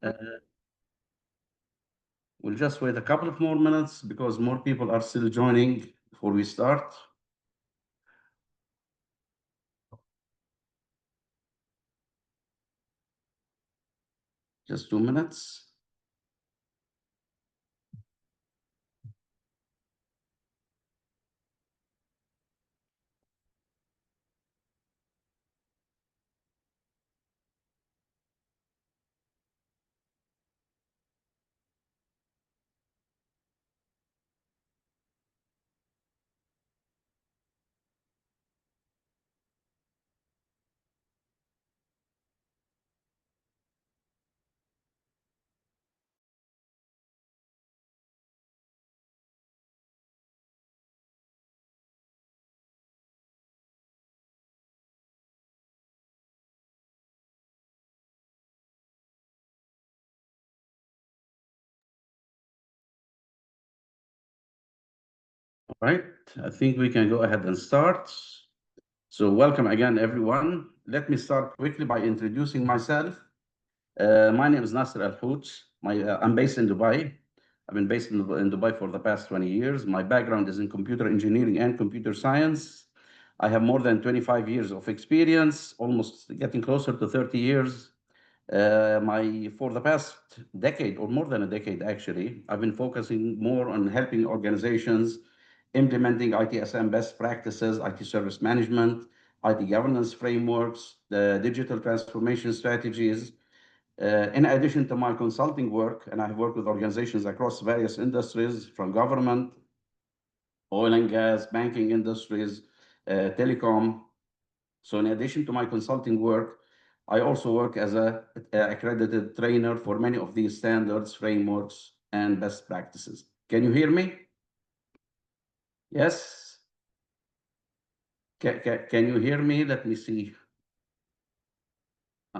Uh, we'll just wait a couple of more minutes because more people are still joining before we start. Just 2 minutes. All right, I think we can go ahead and start. So welcome again, everyone. Let me start quickly by introducing myself. My name is Nasser Al Houch. I'm based in Dubai. I've been based in Dubai for the past 20 years. My background is in computer engineering and computer science. I have more than 25 years of experience, almost getting closer to 30 years. For the past decade, or more than a decade actually, I've been focusing more on helping organizations implementing ITSM best practices, IT service management, IT governance frameworks, the digital transformation strategies. In addition to my consulting work, and I have worked with organizations across various industries, from government, oil and gas, banking industries, telecom. So in addition to my consulting work, I also work as a accredited trainer for many of these standards, frameworks, and best practices. Can you hear me? Yes? Can you hear me? Let me see.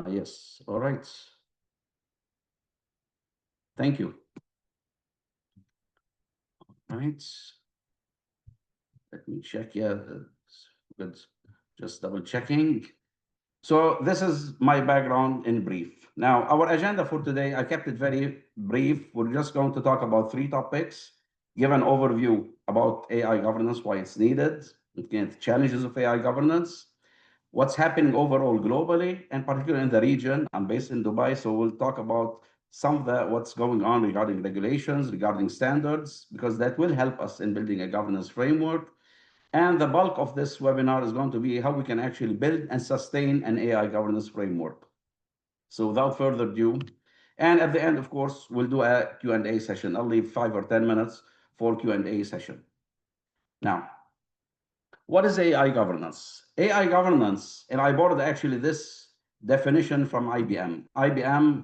Yes. All right. Thank you. All right. Let me check. Yeah, good. Just double checking. So this is my background in brief. Now, our agenda for today, I kept it very brief. We're just going to talk about 3 topics, give an overview about AI governance, why it's needed, okay, the challenges of AI governance, what's happening overall globally, and particularly in the region. I'm based in Dubai, so we'll talk about some of what's going on regarding regulations, regarding standards, because that will help us in building a governance framework. And the bulk of this webinar is going to be how we can actually build and sustain an AI governance framework. So without further ado, and at the end, of course, we'll do a Q&A session. I'll leave 5 or 10 minutes for Q&A session. Now, what is AI governance? AI governance, and I borrowed actually this definition from IBM. IBM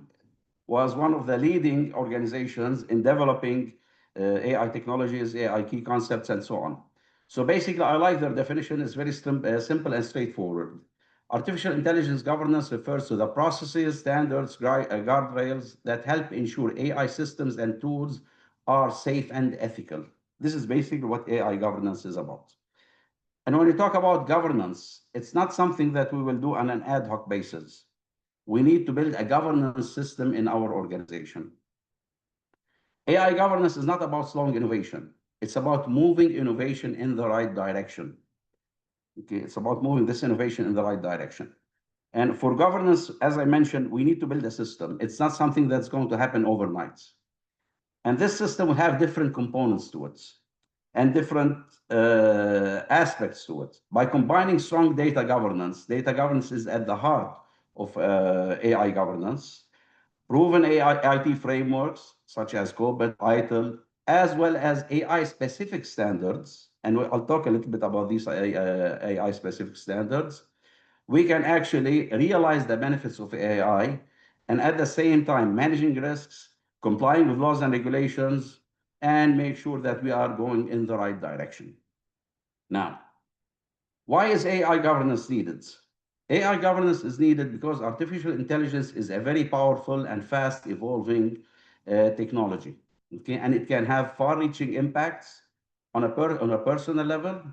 was one of the leading organizations in developing AI technologies, AI key concepts, and so on. So basically, I like their definition. It's very simple and straightforward. Artificial intelligence governance refers to the processes, standards, guardrails that help ensure AI systems and tools are safe and ethical. This is basically what AI governance is about. And when we talk about governance, it's not something that we will do on an ad hoc basis. We need to build a governance system in our organization. AI governance is not about slowing innovation. It's about moving innovation in the right direction. Okay, it's about moving this innovation in the right direction. And for governance, as I mentioned, we need to build a system. It's not something that's going to happen overnight. And this system will have different components to it and different aspects to it. By combining strong data governance is at the heart of AI governance, proven AI IT frameworks such as COBIT, ITIL, as well as AI-specific standards, and I'll talk a little bit about these AI-specific standards, we can actually realize the benefits of AI and at the same time managing risks, complying with laws and regulations, and make sure that we are going in the right direction. Now, why is AI governance needed? AI governance is needed because artificial intelligence is a very powerful and fast evolving technology. Okay? And it can have far-reaching impacts on a personal level,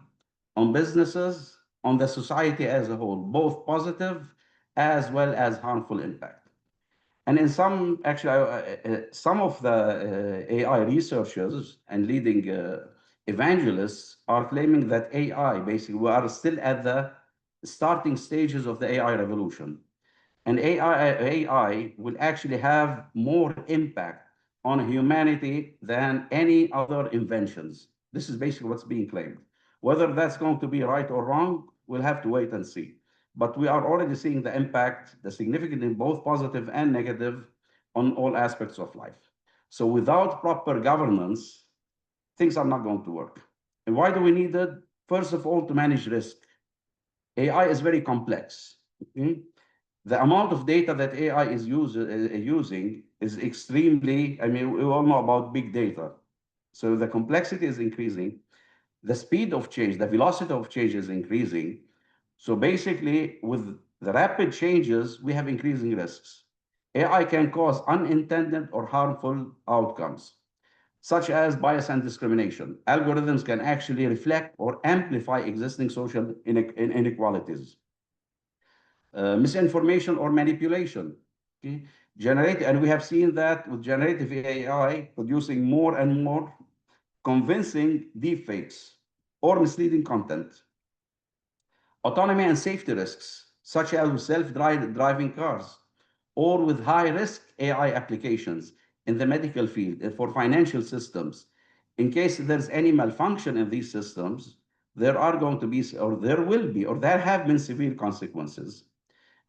on businesses, on the society as a whole, both positive as well as harmful impact. And in some, actually, some of the AI researchers and leading evangelists are claiming that AI, basically, we are still at the starting stages of the AI revolution. And AI will actually have more impact on humanity than any other inventions. This is basically what's being claimed. Whether that's going to be right or wrong, we'll have to wait and see. But we are already seeing the impact, the significant in both positive and negative on all aspects of life. So without proper governance, things are not going to work. And why do we need it? First of all, to manage risk. AI is very complex. Okay? The amount of data that AI is using is extremely, I mean, we all know about big data. So the complexity is increasing. The speed of change, the velocity of change is increasing. So basically, with the rapid changes, we have increasing risks. AI can cause unintended or harmful outcomes, such as bias and discrimination. Algorithms can actually reflect or amplify existing social inequalities. Misinformation or manipulation. Okay? And we have seen that with generative AI producing more and more convincing deepfakes or misleading content. Autonomy and safety risks, such as with self-driving cars, or with high-risk AI applications in the medical field for financial systems. In case there's any malfunction in these systems, there are going to be, or there will be, or there have been severe consequences.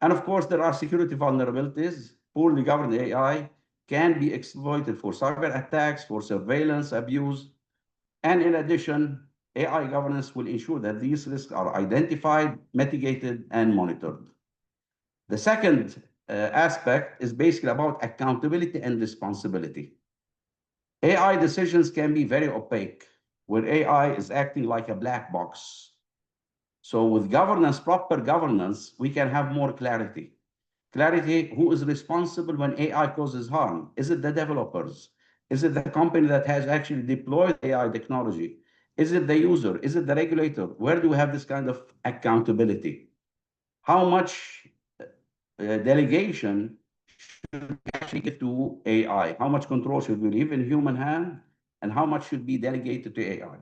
And of course, there are security vulnerabilities. Poorly governed AI can be exploited for cyber attacks, for surveillance abuse. And in addition, AI governance will ensure that these risks are identified, mitigated, and monitored. The second aspect is basically about accountability and responsibility. AI decisions can be very opaque, where AI is acting like a black box. So with governance, proper governance, we can have more clarity. Clarity, who is responsible when AI causes harm? Is it the developers? Is it the company that has actually deployed AI technology? Is it the user? Is it the regulator? Where do we have this kind of accountability? How much delegation should we actually give to AI? How much control should we leave in human hand? And how much should be delegated to AI?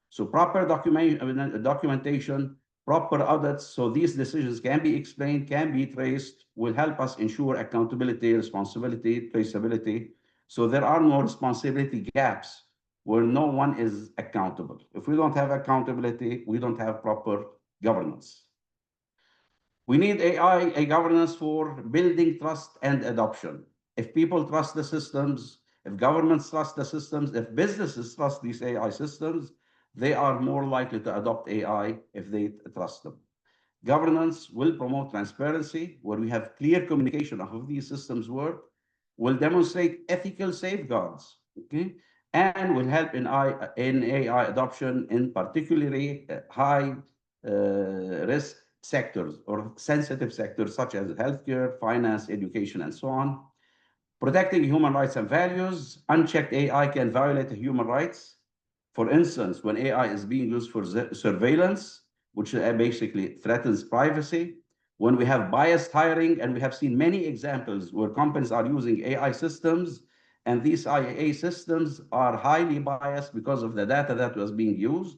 So proper documentation, proper audits, so these decisions can be explained, can be traced, will help us ensure accountability, responsibility, traceability. So there are no responsibility gaps where no one is accountable. If we don't have accountability, we don't have proper governance. We need AI governance for building trust and adoption. If people trust the systems, if governments trust the systems, if businesses trust these AI systems, they are more likely to adopt AI if they trust them. Governance will promote transparency, where we have clear communication of how these systems work, will demonstrate ethical safeguards, okay? And will help in AI adoption in particularly high risk sectors or sensitive sectors such as healthcare, finance, education, and so on. Protecting human rights and values. Unchecked AI can violate human rights. For instance, when AI is being used for surveillance, which basically threatens privacy, when we have biased hiring, and we have seen many examples where companies are using AI systems, and these AI systems are highly biased because of the data that was being used.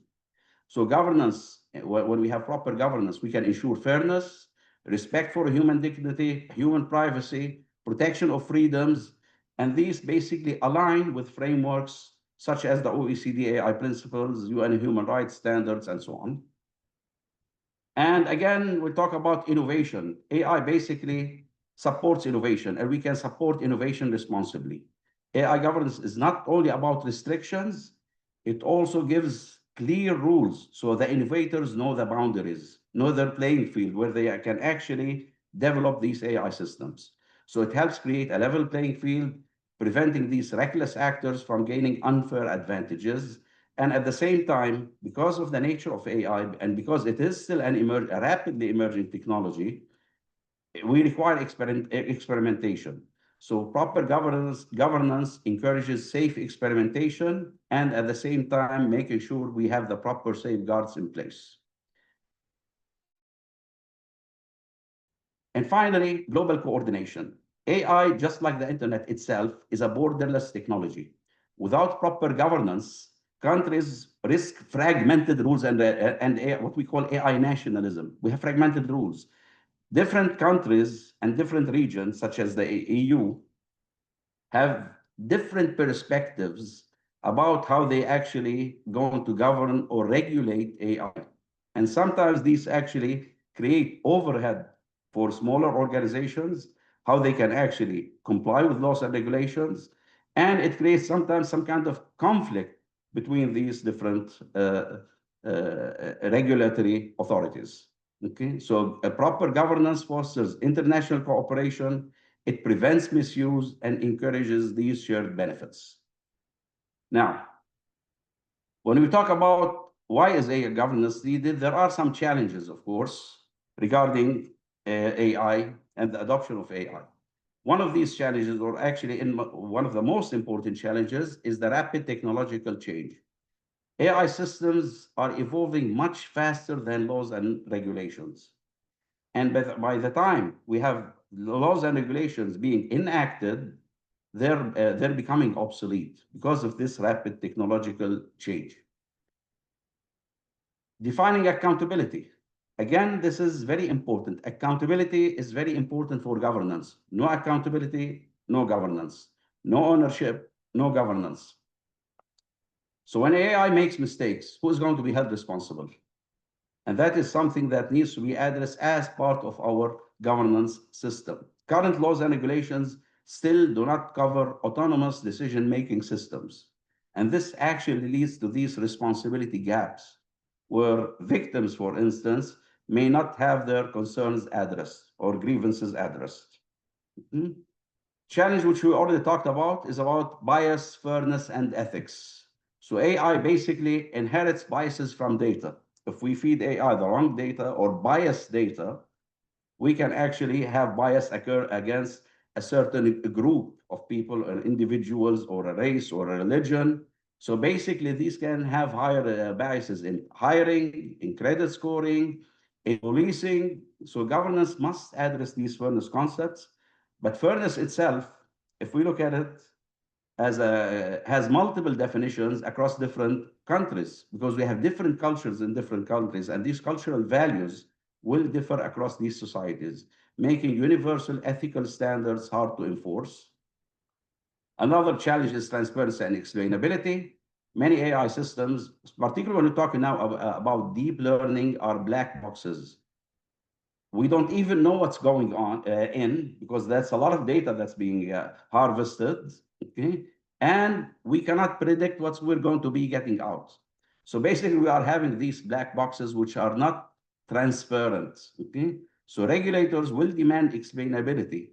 So governance, when we have proper governance, we can ensure fairness, respect for human dignity, human privacy, protection of freedoms, and these basically align with frameworks such as the OECD AI principles, UN human rights standards, and so on. And again, we talk about innovation. AI basically supports innovation, and we can support innovation responsibly. AI governance is not only about restrictions, it also gives clear rules so the innovators know the boundaries, know their playing field where they can actually develop these AI systems. So it helps create a level playing field, preventing these reckless actors from gaining unfair advantages. And at the same time, because of the nature of AI and because it is still a rapidly emerging technology, we require experimentation. So proper governance encourages safe experimentation and at the same time making sure we have the proper safeguards in place. And finally, global coordination. AI, just like the internet itself, is a borderless technology. Without proper governance, countries risk fragmented rules and what we call AI nationalism. We have fragmented rules. Different countries and different regions, such as the EU, have different perspectives about how they actually going to govern or regulate AI. And sometimes these actually create overhead for smaller organizations, how they can actually comply with laws and regulations. And it creates sometimes some kind of conflict between these different regulatory authorities. Okay, so a proper governance fosters international cooperation, it prevents misuse and encourages these shared benefits. Now, when we talk about why is AI governance needed, there are some challenges, of course, regarding AI and the adoption of AI. One of these challenges, or actually one of the most important challenges, is the rapid technological change. AI systems are evolving much faster than laws and regulations. And by the time we have laws and regulations being enacted, they're becoming obsolete because of this rapid technological change. Defining accountability. Again, this is very important. Accountability is very important for governance. No accountability, no governance. No ownership, no governance. So when AI makes mistakes, who is going to be held responsible? And that is something that needs to be addressed as part of our governance system. Current laws and regulations still do not cover autonomous decision-making systems. And this actually leads to these responsibility gaps, where victims, for instance, may not have their concerns addressed or grievances addressed. Challenge, which we already talked about, is about bias, fairness, and ethics. So AI basically inherits biases from data. If we feed AI the wrong data or biased data, we can actually have bias occur against a certain group of people or individuals or a race or a religion. So basically, these can have higher biases in hiring, in credit scoring, in policing. So governance must address these fairness concepts. But fairness itself, if we look at it, has multiple definitions across different countries, because we have different cultures in different countries, and these cultural values will differ across these societies, making universal ethical standards hard to enforce. Another challenge is transparency and explainability. Many AI systems, particularly when we're talking now about deep learning, are black boxes. We don't even know what's going on because that's a lot of data that's being harvested. Okay, and we cannot predict what we're going to be getting out. So basically, we are having these black boxes which are not transparent. Okay, so regulators will demand explainability.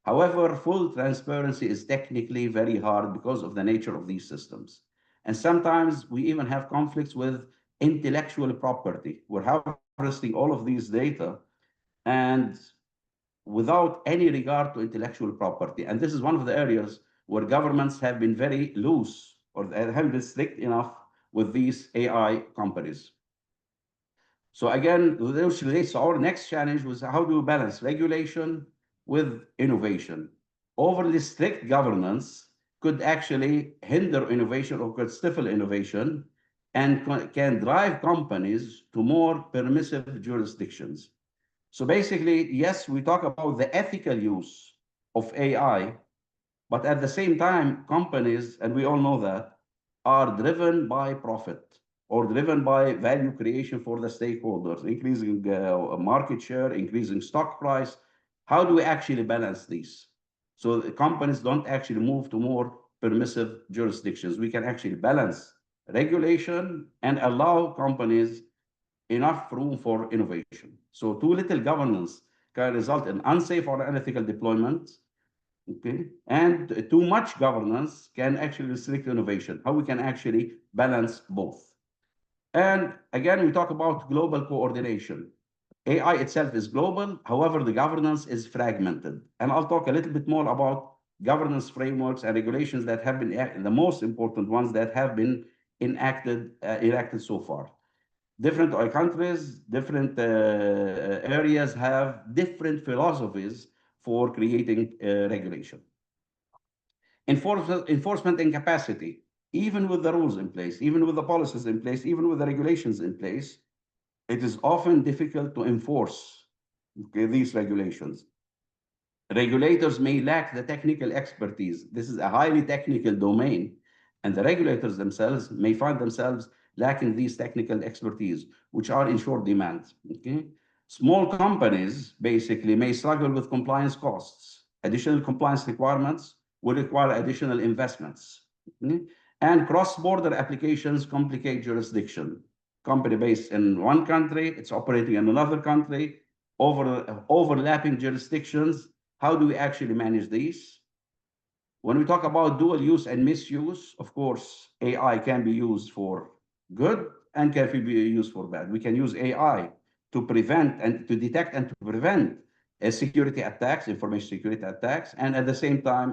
However, full transparency is technically very hard because of the nature of these systems. And sometimes we even have conflicts with intellectual property. We're harvesting all of these data and without any regard to intellectual property. And this is one of the areas where governments have been very loose or haven't been strict enough with these AI companies. So again, this relates to our next challenge, was how do we balance regulation with innovation? Overly strict governance could actually hinder innovation or could stifle innovation and can drive companies to more permissive jurisdictions. So basically, yes, we talk about the ethical use of AI, but at the same time, companies, and we all know that, are driven by profit or driven by value creation for the stakeholders, increasing market share, increasing stock price. How do we actually balance these? So the companies don't actually move to more permissive jurisdictions. We can actually balance regulation and allow companies enough room for innovation. So too little governance can result in unsafe or unethical deployment. Okay, and too much governance can actually restrict innovation. How we can actually balance both. And again, we talk about global coordination. AI itself is global, however, the governance is fragmented. And I'll talk a little bit more about governance frameworks and regulations that have been the most important ones that have been enacted so far. Different countries, different areas have different philosophies for creating regulation. Enforcement incapacity, even with the rules in place, even with the policies in place, even with the regulations in place, it is often difficult to enforce these regulations. Regulators may lack the technical expertise. This is a highly technical domain, and the regulators themselves may find themselves lacking these technical expertise, which are in short demand. Okay? Small companies basically may struggle with compliance costs. Additional compliance requirements will require additional investments. Okay? And cross-border applications complicate jurisdiction. Company based in one country, it's operating in another country, overlapping jurisdictions. How do we actually manage these? When we talk about dual use and misuse, of course, AI can be used for good and can be used for bad. We can use AI to prevent and to detect and to prevent security attacks, information security attacks, and at the same time,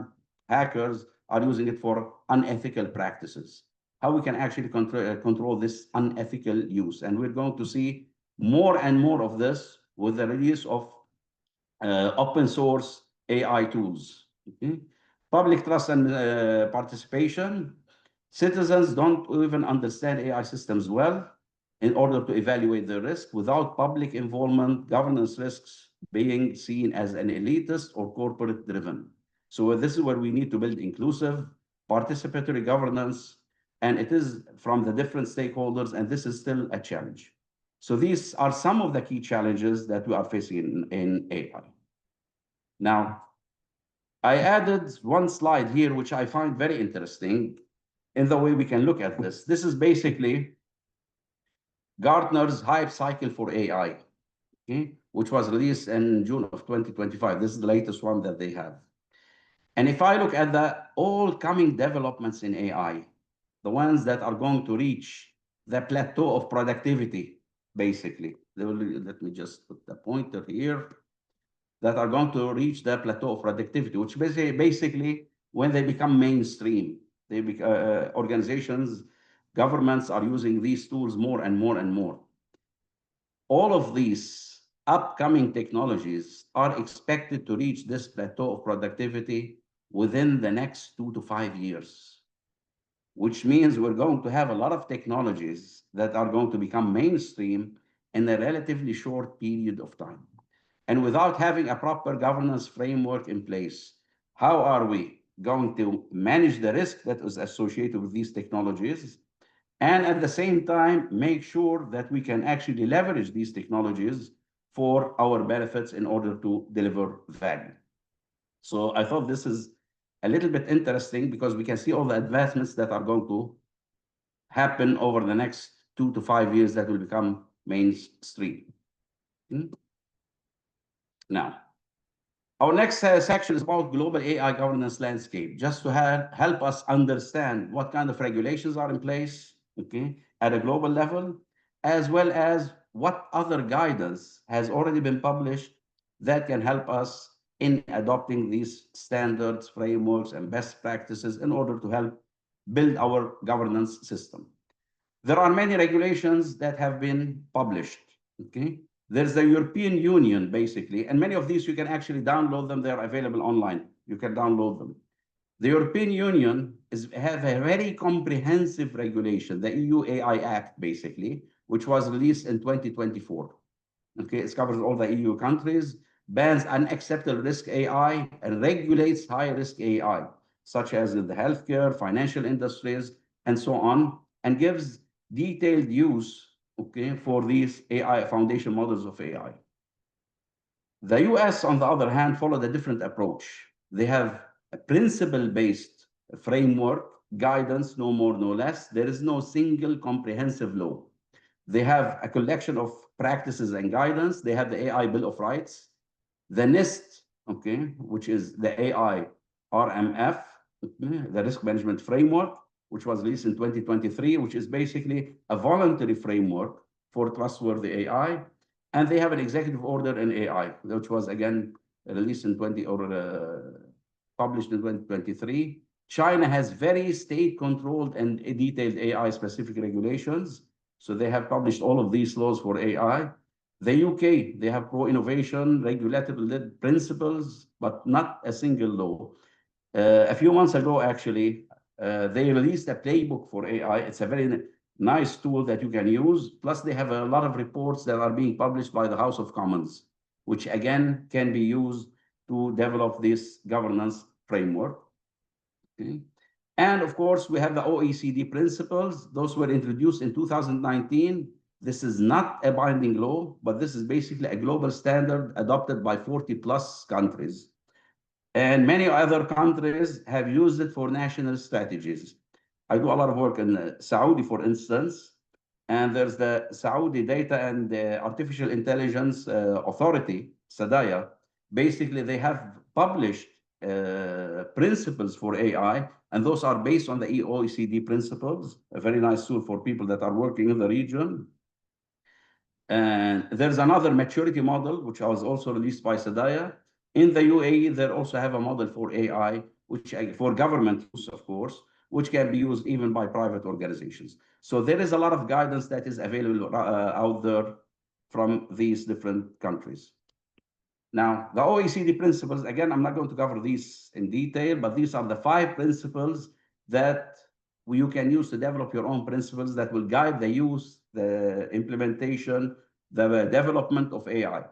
hackers are using it for unethical practices. How we can actually control this unethical use. And we're going to see more and more of this with the release of open source AI tools. Okay? Public trust and participation. Citizens don't even understand AI systems well in order to evaluate the risk. Without public involvement, governance risks being seen as an elitist or corporate driven. So this is where we need to build inclusive, participatory governance, and it is from the different stakeholders, and this is still a challenge. So these are some of the key challenges that we are facing in AI. Now, I added one slide here, which I find very interesting in the way we can look at this. This is basically Gartner's hype cycle for AI, okay, which was released in June of 2025. This is the latest one that they have. And if I look at the all coming developments in AI, the ones that are going to reach the plateau of productivity, basically, let me just put the pointer here, that are going to reach the plateau of productivity, which basically when they become mainstream, organizations, governments are using these tools more and more and more. All of these upcoming technologies are expected to reach this plateau of productivity within the next 2 to 5 years, which means we're going to have a lot of technologies that are going to become mainstream in a relatively short period of time. And without having a proper governance framework in place, how are we going to manage the risk that is associated with these technologies? And at the same time, make sure that we can actually leverage these technologies for our benefits in order to deliver value. So I thought this is a little bit interesting because we can see all the advancements that are going to happen over the next 2 to 5 years that will become mainstream. Now, our next section is about global AI governance landscape, just to help us understand what kind of regulations are in place, okay, at a global level, as well as what other guidance has already been published that can help us in adopting these standards, frameworks, and best practices in order to help build our governance system. There are many regulations that have been published, okay? There's the European Union, basically, and many of these you can actually download them. They're available online. You can download them. The European Union has a very comprehensive regulation, the EU AI Act, basically, which was released in 2024. Okay, it covers all the EU countries, bans unacceptable risk AI, and regulates high-risk AI, such as in the healthcare, financial industries, and so on, and gives detailed use, okay, for these AI foundation models of AI. The US, on the other hand, followed a different approach. They have a principle-based framework, guidance, no more, no less. There is no single comprehensive law. They have a collection of practices and guidance. They have the AI Bill of Rights, the NIST, okay, which is the AI RMF, okay, the Risk Management Framework, which was released in 2023, which is basically a voluntary framework for trustworthy AI. And they have an executive order in AI, which was again released in published in 2023. China has very state-controlled and detailed AI-specific regulations. So they have published all of these laws for AI. The UK, they have pro-innovation, regulatory-led principles, but not a single law. A few months ago, actually, they released a playbook for AI. It's a very nice tool that you can use. Plus, they have a lot of reports that are being published by the House of Commons, which again can be used to develop this governance framework. Okay. And of course, we have the OECD principles. Those were introduced in 2019. This is not a binding law, but this is basically a global standard adopted by 40 plus countries. And many other countries have used it for national strategies. I do a lot of work in Saudi, for instance, and there's the Saudi Data and Artificial Intelligence Authority, SADAYA. Basically, they have published principles for AI, and those are based on the OECD principles, a very nice tool for people that are working in the region. And there's another maturity model, which was also released by SADAYA. In the UAE, they also have a model for AI, which for government use, of course, which can be used even by private organizations. So there is a lot of guidance that is available out there from these different countries. Now, the OECD principles, again, I'm not going to cover these in detail, but these are the 5 principles that you can use to develop your own principles that will guide the use, the implementation, the development of AI.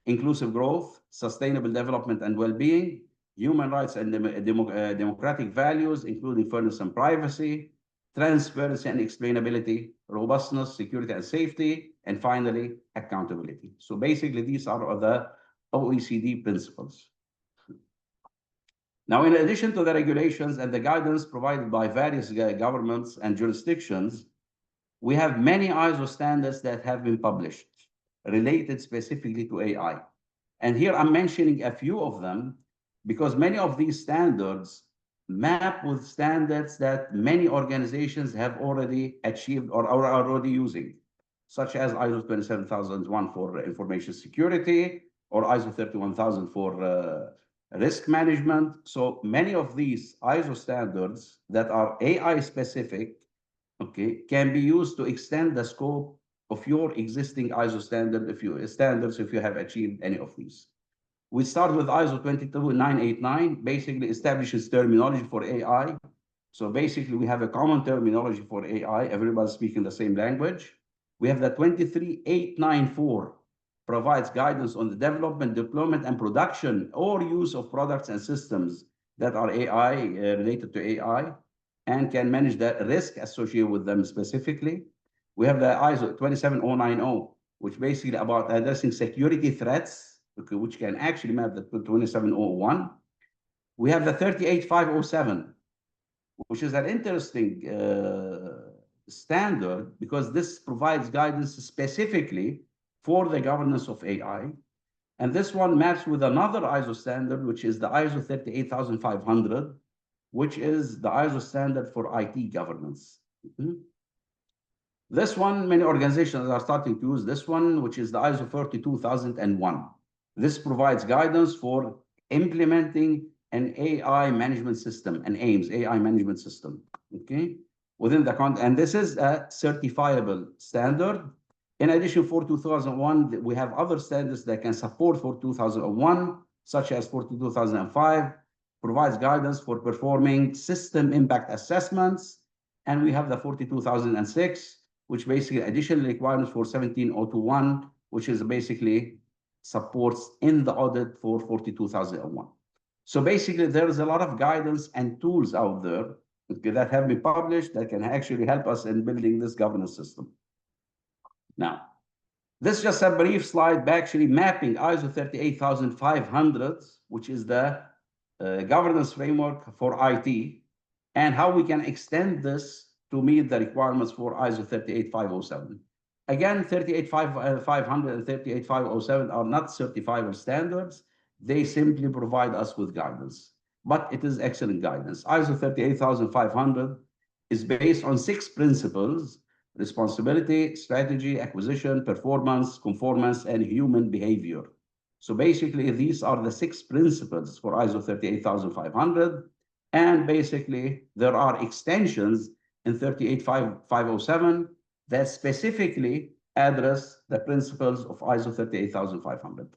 Inclusive growth, sustainable development and well-being, human rights and democratic values, including fairness and privacy, transparency and explainability, robustness, security and safety, and finally, accountability. So basically, these are the OECD principles. Now, in addition to the regulations and the guidance provided by various governments and jurisdictions, we have many ISO standards that have been published related specifically to AI. And here I'm mentioning a few of them because many of these standards map with standards that many organizations have already achieved or are already using, such as ISO 27001 for information security or ISO 31000 for risk management. So many of these ISO standards that are AI specific, okay, can be used to extend the scope of your existing ISO standard if you have achieved any of these. We start with ISO 22989, basically establishes terminology for AI. So basically we have a common terminology for AI, everybody's speaking the same language. We have the 23894, provides guidance on the development, deployment, and production or use of products and systems that are AI, related to AI, and can manage the risk associated with them specifically. We have the ISO 27090, which basically about addressing security threats, okay, which can actually map the 27001. We have the 38507, which is an interesting standard because this provides guidance specifically for the governance of AI. And this one maps with another ISO standard, which is the ISO 38500, which is the ISO standard for IT governance. Mm-hmm. This one, many organizations are starting to use this one, which is the ISO 42001. This provides guidance for implementing an AI management system, an AIMS, AI management system, okay? Within the content, and this is a certifiable standard. In addition, for 2001, we have other standards that can support for 2001, such as for 2005, provides guidance for performing system impact assessments. And we have the 42006, which basically additional requirements for 17021, which is basically supports in the audit for 42001. So basically, there is a lot of guidance and tools out there that have been published that can actually help us in building this governance system. Now, this is just a brief slide by actually mapping ISO 38500, which is the governance framework for IT, and how we can extend this to meet the requirements for ISO 38507. Again, 38500 and 38507 are not certifiable standards. They simply provide us with guidance, but it is excellent guidance. ISO 38500 is based on 6 principles: responsibility, strategy, acquisition, performance, conformance, and human behavior. So basically, these are the 6 principles for ISO 38500. And basically, there are extensions in 38507 that specifically address the principles of ISO 38500.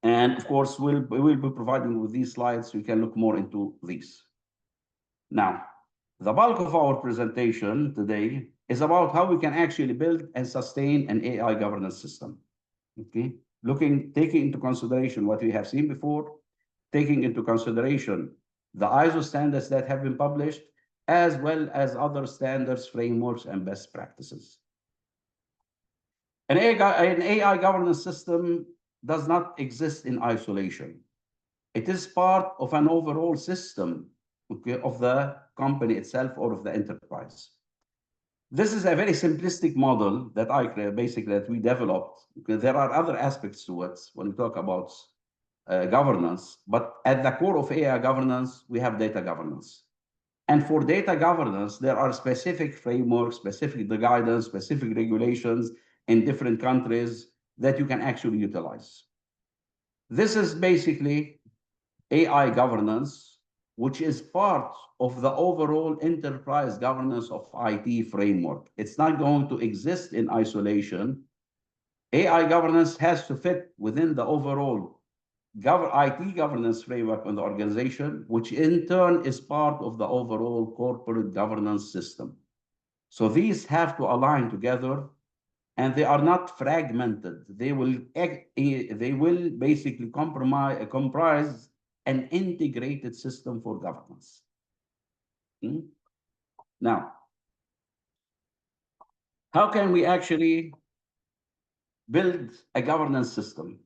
And of course, we will be providing with these slides so you can look more into these. Now, the bulk of our presentation today is about how we can actually build and sustain an AI governance system. Okay, taking into consideration what we have seen before, taking into consideration the ISO standards that have been published, as well as other standards, frameworks, and best practices. An AI governance system does not exist in isolation. It is part of an overall system, okay, of the company itself or of the enterprise. This is a very simplistic model that that we developed. There are other aspects to it when we talk about governance, but at the core of AI governance, we have data governance. And for data governance, there are specific frameworks, specific guidance, specific regulations in different countries that you can actually utilize. This is basically AI governance, which is part of the overall enterprise governance of IT framework. It's not going to exist in isolation. AI governance has to fit within the overall IT governance framework in the organization, which in turn is part of the overall corporate governance system. So these have to align together, and they are not fragmented. They will basically comprise an integrated system for governance. Now, how can we actually build a governance system?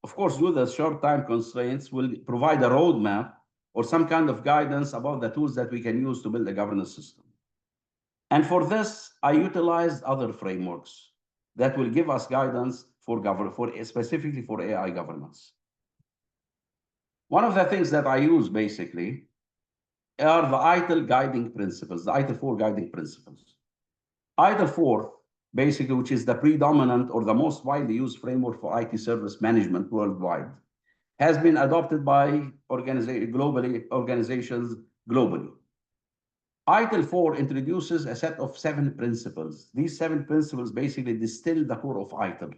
Of course, due to the short time constraints, we'll provide a roadmap or some kind of guidance about the tools that we can use to build a governance system. And for this, I utilized other frameworks that will give us guidance specifically for AI governance. One of the things that I use basically are the ITIL guiding principles, the ITIL 4 guiding principles. ITIL 4, basically, which is the predominant or the most widely used framework for IT service management worldwide, has been adopted by organizations globally. ITIL 4 introduces a set of 7 principles. These 7 principles basically distill the core of ITIL.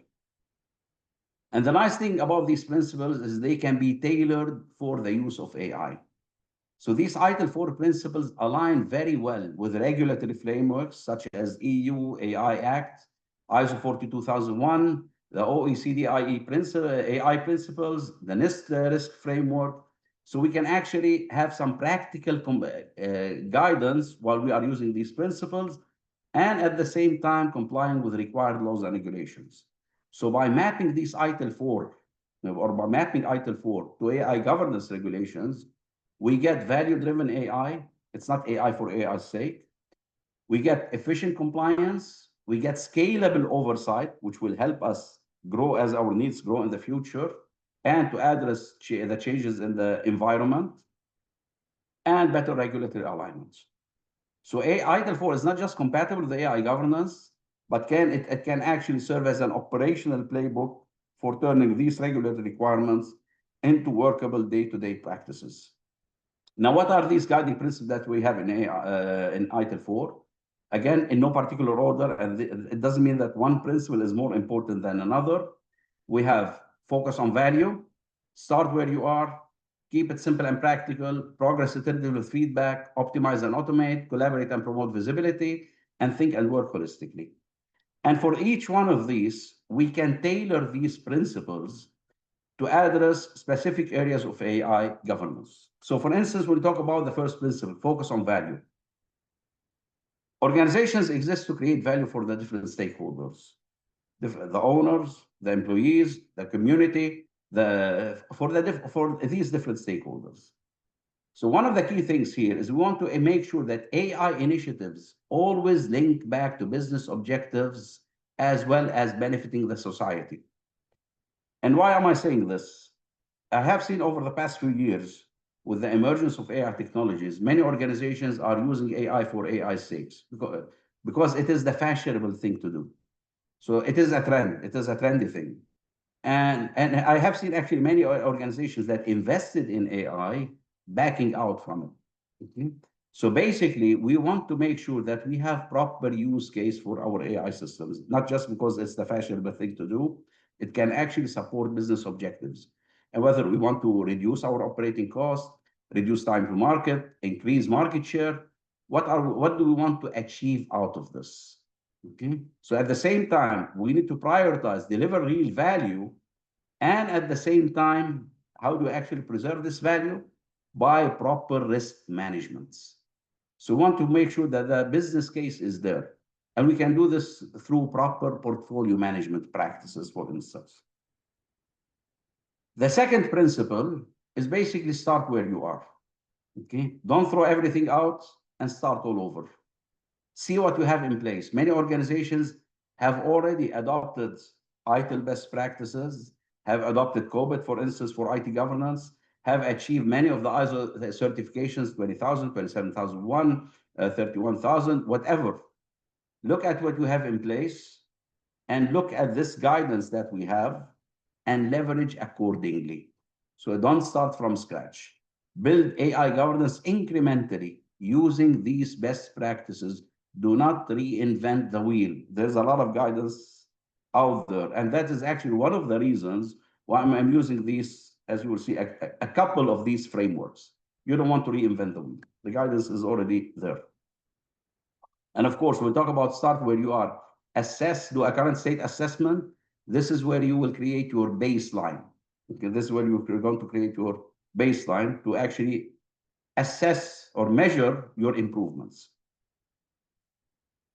And the nice thing about these principles is they can be tailored for the use of AI. So these ITIL 4 principles align very well with regulatory frameworks such as EU AI Act, ISO 42001, the OECD AI principles, the NIST risk framework. So we can actually have some practical guidance while we are using these principles, and at the same time complying with required laws and regulations. So by mapping these ITIL 4, or by mapping ITIL 4 to AI governance regulations, we get value-driven AI. It's not AI for AI's sake. We get efficient compliance. We get scalable oversight, which will help us grow as our needs grow in the future, and to address the changes in the environment, and better regulatory alignments. So ITIL 4 is not just compatible with AI governance, but it can actually serve as an operational playbook for turning these regulatory requirements into workable day-to-day practices. Now, what are these guiding principles that we have in ITIL 4? Again, in no particular order, and it doesn't mean that one principle is more important than another. We have focus on value, start where you are, keep it simple and practical, progress iteratively with feedback, optimize and automate, collaborate and promote visibility, and think and work holistically. And for each one of these, we can tailor these principles to address specific areas of AI governance. So for instance, when we talk about the first principle, focus on value. Organizations exist to create value for the different stakeholders, the owners, the employees, the community, for these different stakeholders. So one of the key things here is we want to make sure that AI initiatives always link back to business objectives as well as benefiting the society. And why am I saying this? I have seen over the past few years, with the emergence of AI technologies, many organizations are using AI for AI's sake because it is the fashionable thing to do. So it is a trend. It is a trendy thing. And I have seen actually many organizations that invested in AI backing out from it. Okay? So basically, we want to make sure that we have proper use case for our AI systems, not just because it's the fashionable thing to do. It can actually support business objectives. And whether we want to reduce our operating costs, reduce time to market, increase market share, what do we want to achieve out of this? Okay. So at the same time, we need to prioritize, deliver real value, and at the same time, how do we actually preserve this value? By proper risk management. So we want to make sure that the business case is there. And we can do this through proper portfolio management practices, for instance. The second principle is basically start where you are. Okay? Don't throw everything out and start all over. See what you have in place. Many organizations have already adopted ITIL best practices, have adopted COBIT, for instance, for IT governance, have achieved many of the ISO certifications, 20,000, 27,001, 31,000, whatever. Look at what you have in place and look at this guidance that we have and leverage accordingly. So don't start from scratch. Build AI governance incrementally using these best practices. Do not reinvent the wheel. There's a lot of guidance out there. And that is actually one of the reasons why I'm using these, as you will see, a couple of these frameworks. You don't want to reinvent the wheel. The guidance is already there. And of course, we'll talk about start where you are. Assess, do a current state assessment. This is where you will create your baseline. Okay, this is where you're going to create your baseline to actually assess or measure your improvements.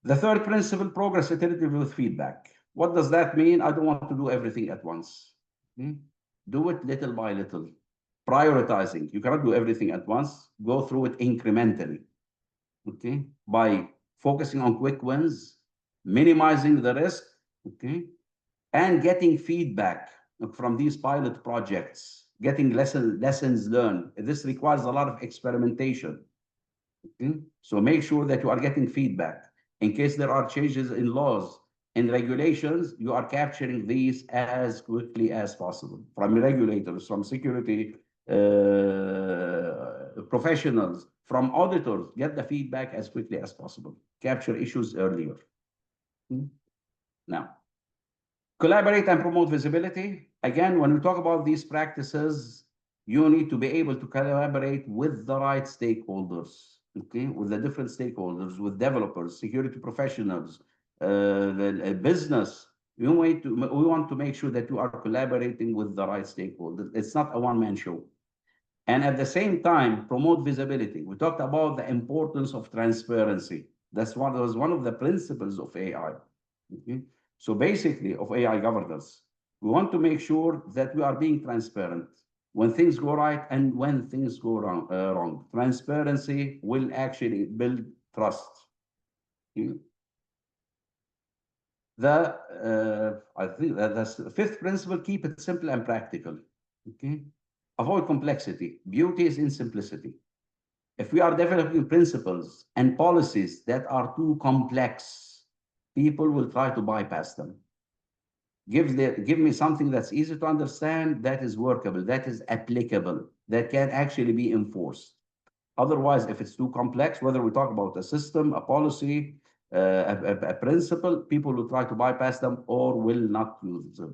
The third principle, progress iteratively with feedback. What does that mean? I don't want to do everything at once. Do it little by little. Prioritizing. You cannot do everything at once. Go through it incrementally. Okay, by focusing on quick wins, minimizing the risk, okay, and getting feedback from these pilot projects, getting lessons learned. This requires a lot of experimentation. Okay? So make sure that you are getting feedback. In case there are changes in laws and regulations, you are capturing these as quickly as possible from regulators, from security professionals, from auditors. Get the feedback as quickly as possible. Capture issues earlier. Now, collaborate and promote visibility. Again, when we talk about these practices, you need to be able to collaborate with the right stakeholders, okay, with the different stakeholders, with developers, security professionals, the business. We want to make sure that you are collaborating with the right stakeholders. It's not a one-man show. And at the same time, promote visibility. We talked about the importance of transparency. That was one of the principles of AI. Okay? So basically, of AI governance, we want to make sure that we are being transparent when things go right and when things go wrong. Transparency will actually build trust. Okay? I think that's the fifth principle, keep it simple and practical. Okay? Avoid complexity. Beauty is in simplicity. If we are developing principles and policies that are too complex, people will try to bypass them. Give me something that's easy to understand, that is workable, that is applicable, that can actually be enforced. Otherwise, if it's too complex, whether we talk about a system, a policy, a principle, people will try to bypass them or will not use them.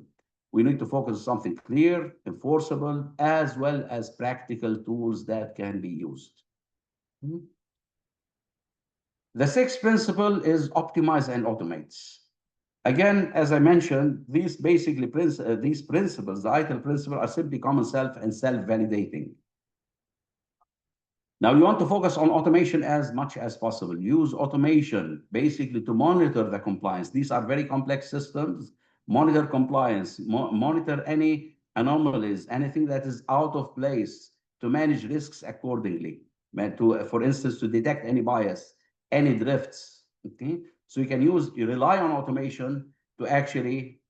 We need to focus on something clear, enforceable, as well as practical tools that can be used. The sixth principle is optimize and automate. Again, as I mentioned, these principles, the ITIL principle, are simply common self and self-validating. Now, you want to focus on automation as much as possible. Use automation basically to monitor the compliance. These are very complex systems. Monitor compliance, monitor any anomalies, anything that is out of place, to manage risks accordingly. For instance, to detect any bias, any drifts. Okay, so you rely on automation to actually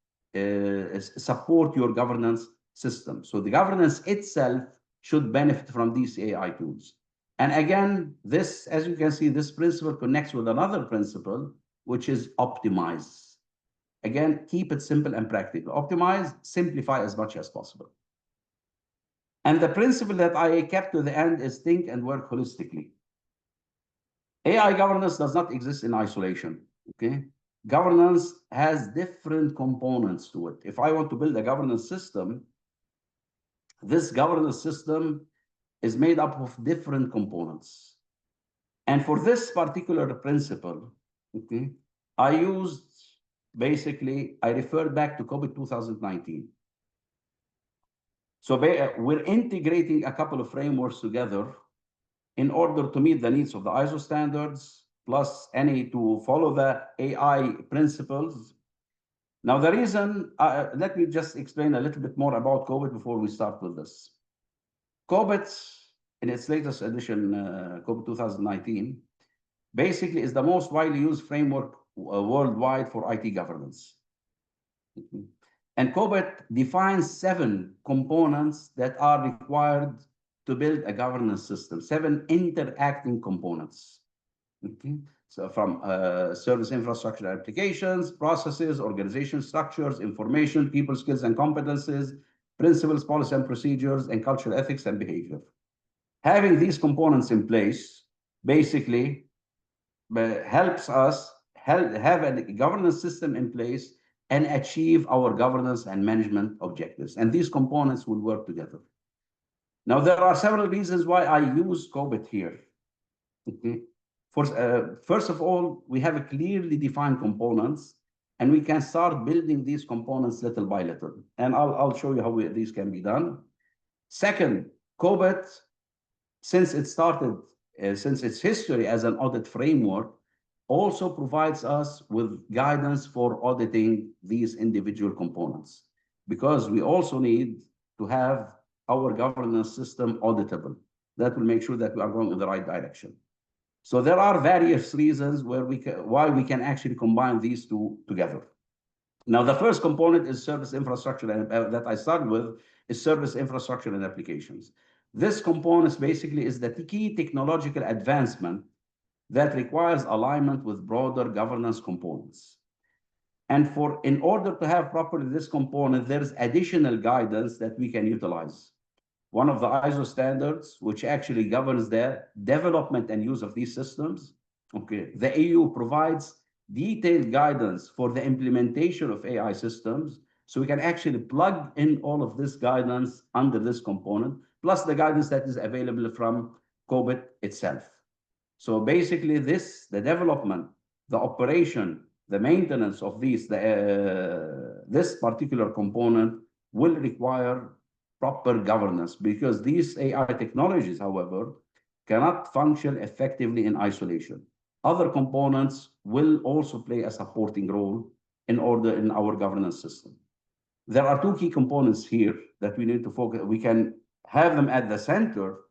support your governance system. So the governance itself should benefit from these AI tools. And again, this, as you can see, this principle connects with another principle, which is optimize. Again, keep it simple and practical. Optimize, simplify as much as possible. And the principle that I kept to the end is think and work holistically. AI governance does not exist in isolation, okay? Governance has different components to it. If I want to build a governance system, this governance system is made up of different components. And for this particular principle, okay, I referred back to COBIT 2019. So we're integrating a couple of frameworks together in order to meet the needs of the ISO standards, plus any to follow the AI principles. Now, the reason, let me just explain a little bit more about COBIT before we start with this. COBIT, in its latest edition, COBIT 2019, basically is the most widely used framework worldwide for IT governance. And COBIT defines 7 components that are required to build a governance system, 7 interacting components. Okay. So from service infrastructure applications, processes, organization structures, information, people skills and competencies, principles, policy and procedures, and cultural ethics and behavior. Having these components in place basically helps us have a governance system in place and achieve our governance and management objectives. And these components will work together. Now, there are several reasons why I use COBIT here. Okay. First of all, we have a clearly defined components, and we can start building these components little by little. And I'll show you how these can be done. Second, COBIT, since its history as an audit framework, also provides us with guidance for auditing these individual components, because we also need to have our governance system auditable. That will make sure that we are going in the right direction. So there are various reasons why we can actually combine these two together. Now, the first component is service infrastructure, and that I started with is service infrastructure and applications. This component basically is the key technological advancement that requires alignment with broader governance components. And in order to have properly this component, there's additional guidance that we can utilize. One of the ISO standards, which actually governs the development and use of these systems. Okay, the EU provides detailed guidance for the implementation of AI systems, so we can actually plug in all of this guidance under this component, plus the guidance that is available from COBIT itself. So basically the development, the operation, the maintenance of this particular component will require proper governance, because these AI technologies, however, cannot function effectively in isolation. Other components will also play a supporting role in our governance system. There are 2 key components here that we need to focus. We can have them at the center,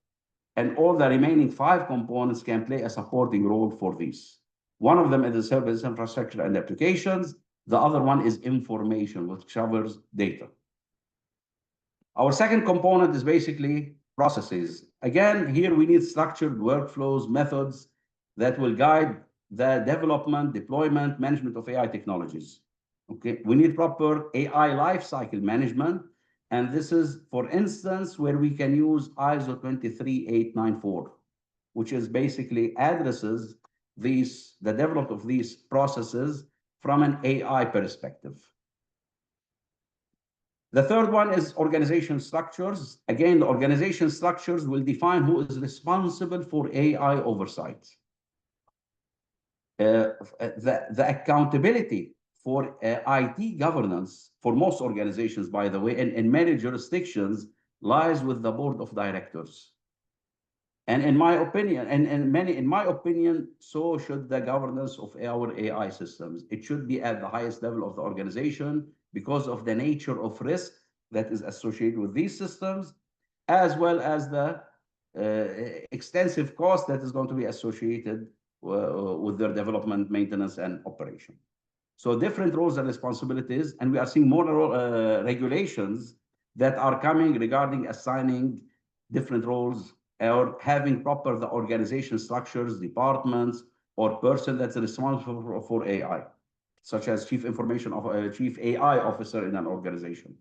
and all the remaining 5 components can play a supporting role for these. One of them is the service infrastructure and applications. The other one is information, which covers data. Our second component is basically processes. Again, here we need structured workflows, methods that will guide the development, deployment, management of AI technologies. Okay, we need proper AI lifecycle management. And this is, for instance, where we can use ISO 23894, which is basically addresses the development of these processes from an AI perspective. The third one is organization structures. Again, the organization structures will define who is responsible for AI oversight. The accountability for IT governance for most organizations, by the way, and in many jurisdictions, lies with the board of directors. And in my opinion, so should the governance of our AI systems. It should be at the highest level of the organization, because of the nature of risk that is associated with these systems, as well as the extensive cost that is going to be associated with their development, maintenance, and operation. So different roles and responsibilities, and we are seeing more regulations that are coming regarding assigning different roles or having proper the organization structures, departments, or person that's responsible for AI, such as chief AI officer in an organization.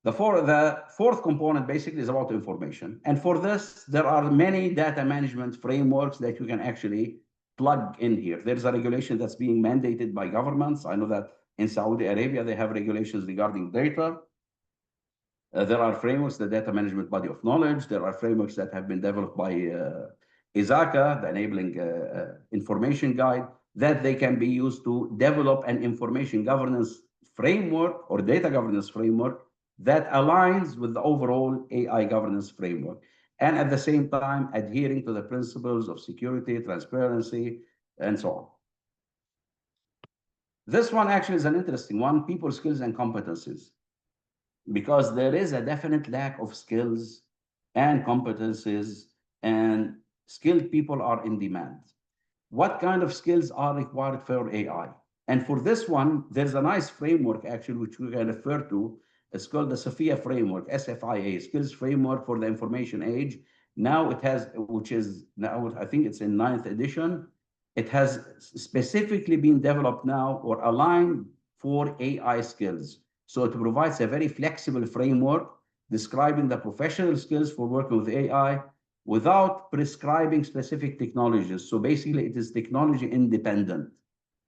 The fourth component basically is about information. And for this, there are many data management frameworks that you can actually plug in here. There's a regulation that's being mandated by governments. I know that in Saudi Arabia, they have regulations regarding data. There are frameworks, the Data Management Body of Knowledge. There are frameworks that have been developed by ISACA, the Enabling Information Guide, that they can be used to develop an information governance framework or data governance framework that aligns with the overall AI governance framework, and at the same time adhering to the principles of security, transparency, and so on. This one actually is an interesting one, people skills and competencies, because there is a definite lack of skills and competencies, and skilled people are in demand. What kind of skills are required for AI? And for this one, there's a nice framework actually, which we can refer to. It's called the SOFIA framework, SFIA, Skills Framework for the Information Age. Now it has, which is now, I think it's in 9th edition. It has specifically been developed now or aligned for AI skills. So it provides a very flexible framework describing the professional skills for working with AI without prescribing specific technologies. So basically, it is technology independent.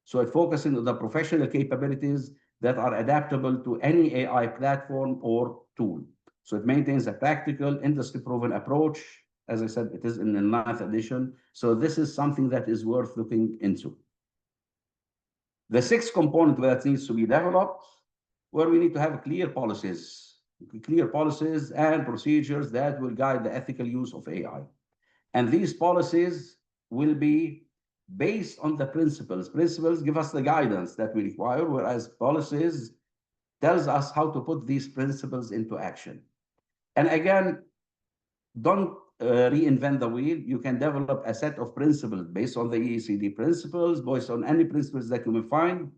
So it focuses on the professional capabilities that are adaptable to any AI platform or tool. So it maintains a practical, industry-proven approach. As I said, it is in the 9th edition. So this is something that is worth looking into. The sixth component that needs to be developed, where we need to have clear policies and procedures that will guide the ethical use of AI. And these policies will be based on the principles. Principles give us the guidance that we require, whereas policies tells us how to put these principles into action. And again, don't reinvent the wheel. You can develop a set of principles based on the EECD principles, based on any principles that you may find.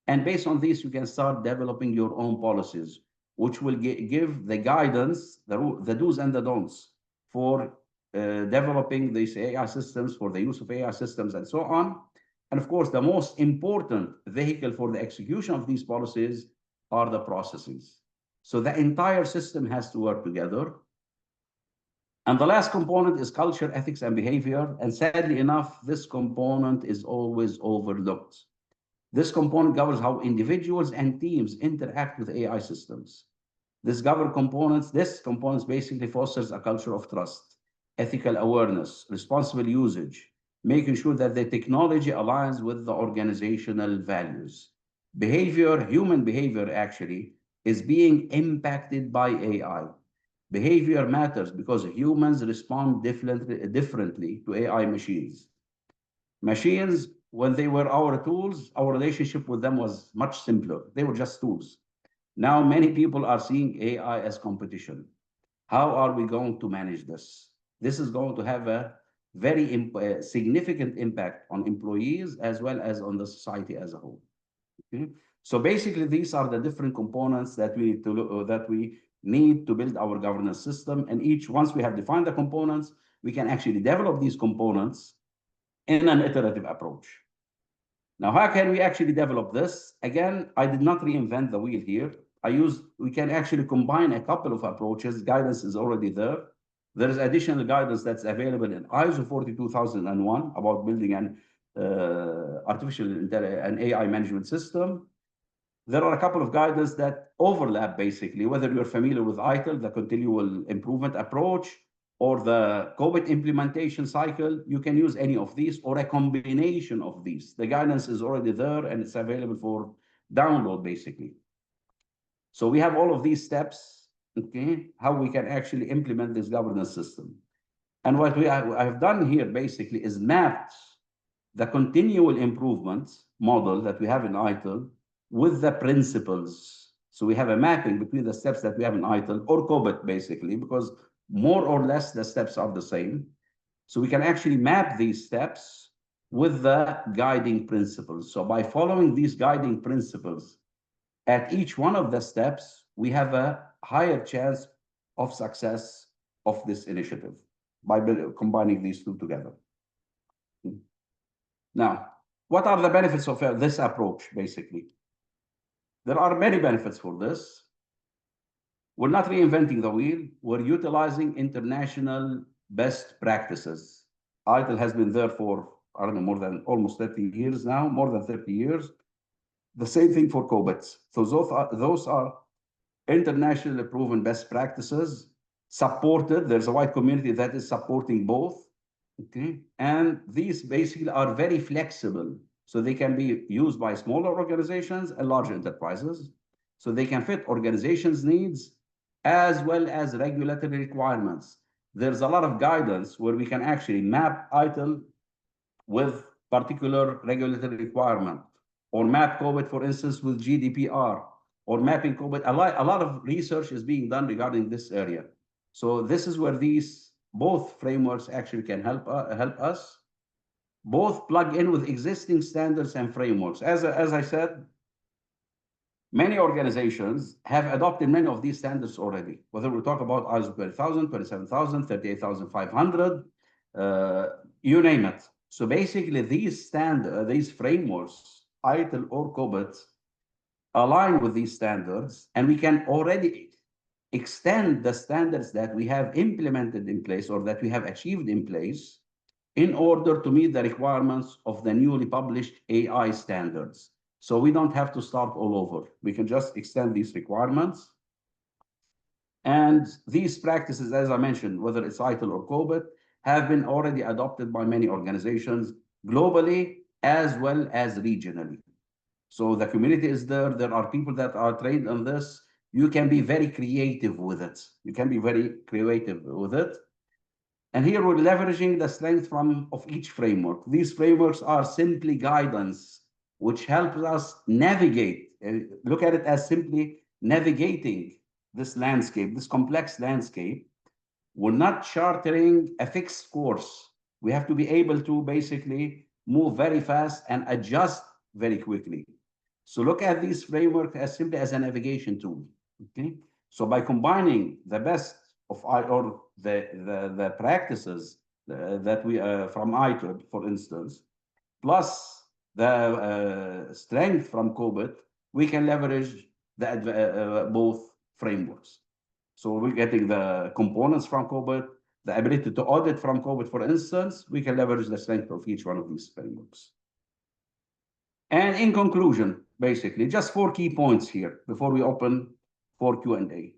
And based on this, you can start developing your own policies, which will give the guidance, the do's and the don'ts for developing these AI systems, for the use of AI systems, and so on. And of course, the most important vehicle for the execution of these policies are the processes. So the entire system has to work together. And the last component is culture, ethics, and behavior. And sadly enough, this component is always overlooked. This component governs how individuals and teams interact with AI systems. This components basically fosters a culture of trust, ethical awareness, responsible usage, making sure that the technology aligns with the organizational values. Human behavior actually is being impacted by AI. Behavior matters because humans respond differently to AI machines. Machines, when they were our tools, our relationship with them was much simpler. They were just tools. Now, many people are seeing AI as competition. How are we going to manage this? This is going to have a very significant impact on employees as well as on the society as a whole. Okay? So basically, these are the different components that we need to build our governance system. And once we have defined the components, we can actually develop these components in an iterative approach. Now, how can we actually develop this? Again, I did not reinvent the wheel here. We can actually combine a couple of approaches. Guidance is already there. There is additional guidance that's available in ISO 42001 about building an an AI management system. There are a couple of guidance that overlap basically, whether you're familiar with ITIL, the continual improvement approach, or the COBIT implementation cycle. You can use any of these or a combination of these. The guidance is already there and it's available for download basically. So we have all of these steps, okay, how we can actually implement this governance system. And what I have done here basically is mapped the continual improvement model that we have in ITIL with the principles. So we have a mapping between the steps that we have in ITIL or COBIT basically, because more or less the steps are the same. So we can actually map these steps with the guiding principles. So by following these guiding principles at each one of the steps, we have a higher chance of success of this initiative by combining these two together. Now, what are the benefits of this approach, basically? There are many benefits for this. We're not reinventing the wheel. We're utilizing international best practices. ITIL has been there for, I don't know, more than almost 30 years now, more than 30 years. The same thing for COBITs. So those are internationally proven best practices, supported. There's a wide community that is supporting both. Okay. And these basically are very flexible. So they can be used by smaller organizations and large enterprises. So they can fit organizations' needs as well as regulatory requirements. There's a lot of guidance where we can actually map ITIL with particular regulatory requirement, or map COBIT, for instance, with GDPR, or mapping COBIT. A lot of research is being done regarding this area. So this is where these both frameworks actually can help us. Both plug in with existing standards and frameworks. As I said, many organizations have adopted many of these standards already, whether we talk about ISO 20000, 27000, 38500, you name it. So basically, these frameworks, ITIL or COBIT, align with these standards, and we can already extend the standards that we have implemented in place or that we have achieved in place in order to meet the requirements of the newly published AI standards. So we don't have to start all over. We can just extend these requirements. And these practices, as I mentioned, whether it's ITIL or COBIT, have been already adopted by many organizations globally as well as regionally. So the community is there. There are people that are trained on this. You can be very creative with it. You can be very creative with it. And here we're leveraging the strength of each framework. These frameworks are simply guidance, which helps us navigate. Look at it as simply navigating this landscape, this complex landscape. We're not chartering a fixed course. We have to be able to basically move very fast and adjust very quickly. So look at this framework as simply as a navigation tool. Okay. So by combining the best of or the practices that we from ITIL, for instance, plus the strength from COBIT, we can leverage both frameworks. So we're getting the components from COBIT, the ability to audit from COBIT, for instance. We can leverage the strength of each one of these frameworks. And in conclusion, basically, just 4 key points here before we open for Q&A.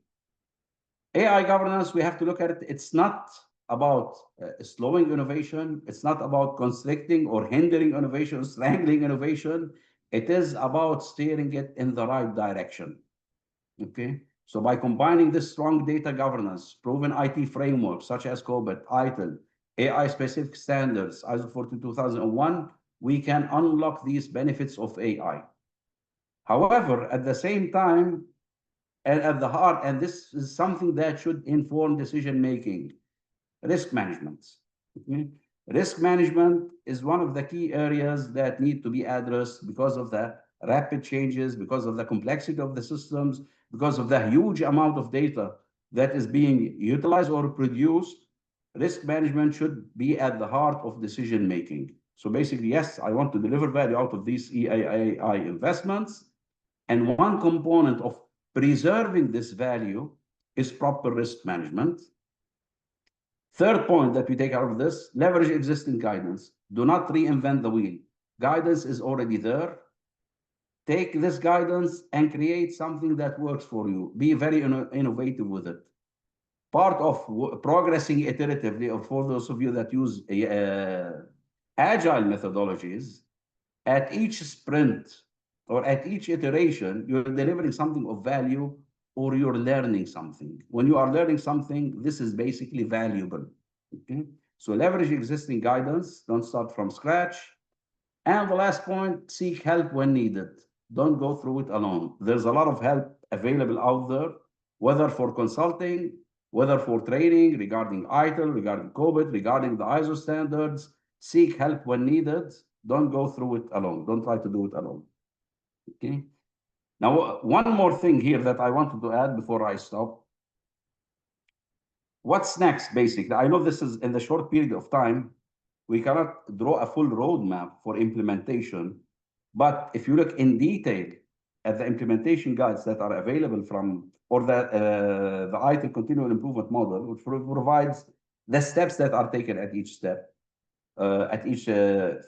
AI governance, we have to look at it. It's not about slowing innovation. It's not about constricting or hindering innovation, strangling innovation. It is about steering it in the right direction. Okay. So by combining this strong data governance, proven IT frameworks such as COBIT, ITIL, AI-specific standards, ISO 42001, we can unlock these benefits of AI. However, at the same time, and at the heart, and this is something that should inform decision-making, risk management. Okay? Risk management is one of the key areas that need to be addressed because of the rapid changes, because of the complexity of the systems, because of the huge amount of data that is being utilized or produced. Risk management should be at the heart of decision-making. So basically, yes, I want to deliver value out of these AI investments. And one component of preserving this value is proper risk management. Third point that we take out of this, leverage existing guidance. Do not reinvent the wheel. Guidance is already there. Take this guidance and create something that works for you. Be very innovative with it. Part of progressing iteratively, or for those of you that use agile methodologies, at each sprint or at each iteration, you're delivering something of value or you're learning something. When you are learning something, this is basically valuable. Okay? So leverage existing guidance, don't start from scratch. And the last point, seek help when needed. Don't go through it alone. There's a lot of help available out there, whether for consulting, whether for training regarding ITIL, regarding COBIT, regarding the ISO standards. Seek help when needed. Don't go through it alone. Don't try to do it alone. Okay. Now, one more thing here that I wanted to add before I stop. What's next, basically? I know this is in the short period of time. We cannot draw a full roadmap for implementation. But if you look in detail at the implementation guides that are available from, or the ITIL continual improvement model, which provides the steps that are taken at each step, at each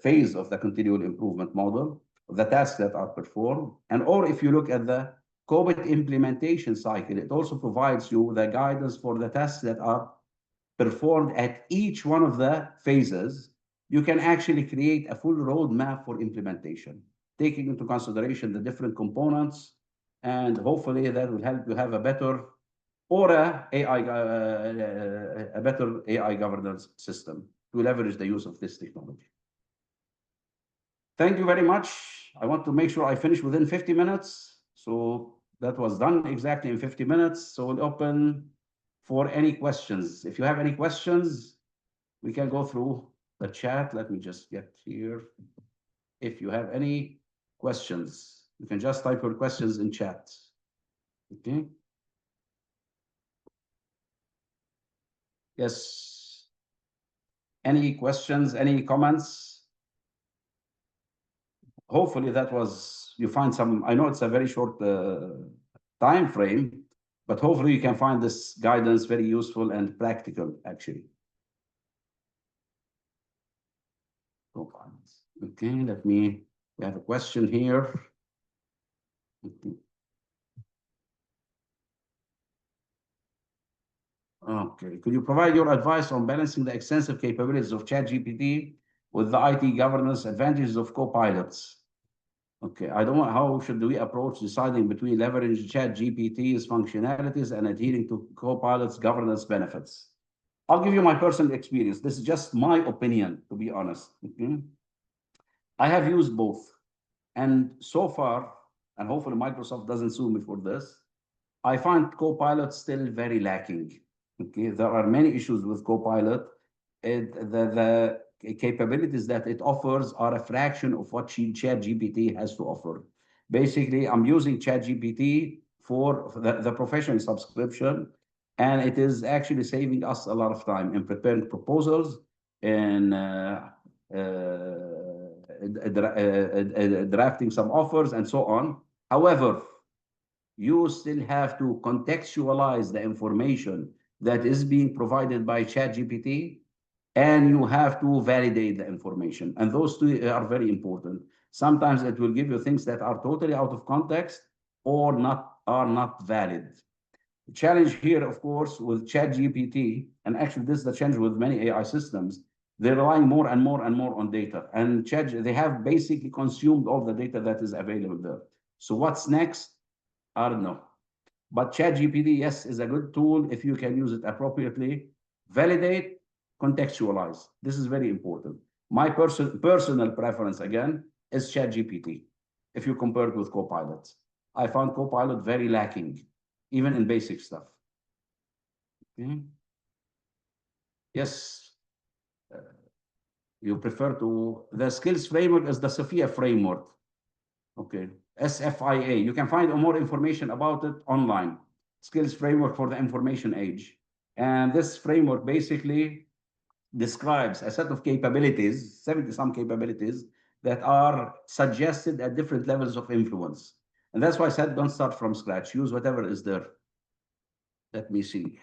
phase of the continual improvement model, the tasks that are performed. And or if you look at the COBIT implementation cycle, it also provides you the guidance for the tasks that are performed at each one of the phases. You can actually create a full roadmap for implementation, taking into consideration the different components, and hopefully that will help you have a better or a better AI governance system to leverage the use of this technology. Thank you very much. I want to make sure I finish within 50 minutes. So that was done exactly in 50 minutes. So we'll open for any questions. If you have any questions, we can go through the chat. Let me just get here. If you have any questions, you can just type your questions in chat. Okay. Yes. Any questions, any comments? Hopefully that was, you find some, I know it's a very short time frame, but hopefully you can find this guidance very useful and practical, actually. Okay, let me, we have a question here. Okay, could you provide your advice on balancing the extensive capabilities of ChatGPT with the IT governance advantages of copilots? Okay, I don't know how should we approach deciding between leveraging ChatGPT's functionalities and adhering to Copilot's governance benefits. I'll give you my personal experience. This is just my opinion, to be honest. Okay? I have used both, and so far, and hopefully Microsoft doesn't sue me for this, I find Copilot still very lacking. Okay, there are many issues with Copilot. The capabilities that it offers are a fraction of what ChatGPT has to offer. Basically, I'm using ChatGPT for the professional subscription, and it is actually saving us a lot of time in preparing proposals and drafting some offers and so on. However, you still have to contextualize the information that is being provided by ChatGPT, and you have to validate the information. And those two are very important. Sometimes it will give you things that are totally out of context or are not valid. The challenge here, of course, with ChatGPT, and actually this is the challenge with many AI systems, they're relying more and more and more on data. And they have basically consumed all the data that is available there. So what's next? I don't know. But ChatGPT, yes, is a good tool if you can use it appropriately. Validate, contextualize. This is very important. My personal preference, again, is ChatGPT, if you compare it with Copilot. I found Copilot very lacking, even in basic stuff. Okay. Yes. You prefer to, the skills framework is the SFIA framework. Okay. SFIA. You can find more information about it online. Skills framework for the information age. And this framework basically describes a set of capabilities, 70-some capabilities, that are suggested at different levels of influence. And that's why I said don't start from scratch. Use whatever is there. Let me see.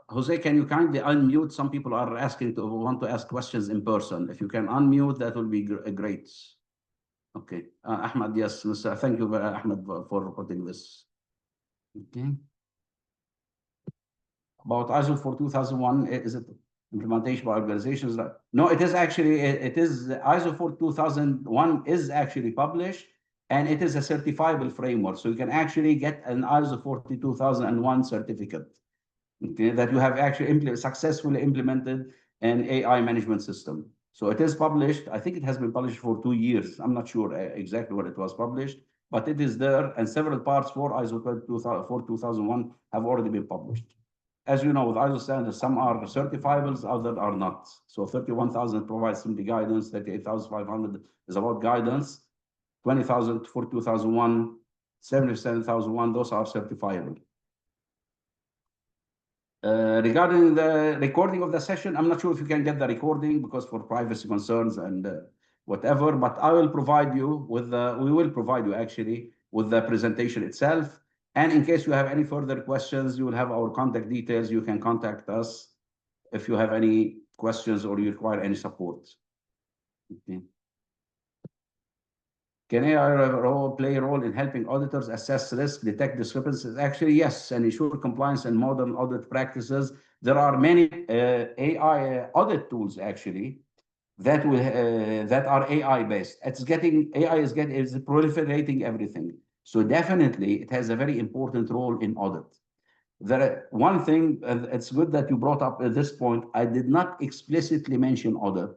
Jose, can you kindly unmute? Some people are want to ask questions in person. If you can unmute, that will be great. Okay, Ahmed, yes, thank you, Ahmed, for putting this. Okay. About ISO 42001, is it implementation by organizations? No, it is actually, it is ISO 42001 is actually published, and it is a certifiable framework. So you can actually get an ISO 42001 certificate. Okay, that you have actually successfully implemented an AI management system. So it is published. I think it has been published for 2 years. I'm not sure exactly when it was published, but it is there, and several parts for ISO 42001 have already been published. As you know, with ISO standards, some are certifiables, others are not. So 31,000 provides simply guidance, 38,500 is about guidance, 20,000 for 2001, 77,001, those are certifiable. Regarding the recording of the session, I'm not sure if you can get the recording because for privacy concerns, and whatever, but I will provide you with we will provide you actually with the presentation itself. And in case you have any further questions, you will have our contact details. You can contact us if you have any questions or you require any support. Okay. Can AI play a role in helping auditors assess risk, detect discrepancies? Actually, yes, and ensure compliance and modern audit practices. There are many AI audit tools actually that will that are AI based. AI is proliferating everything. So definitely, it has a very important role in audit. One thing, it's good that you brought up at this point. I did not explicitly mention audit,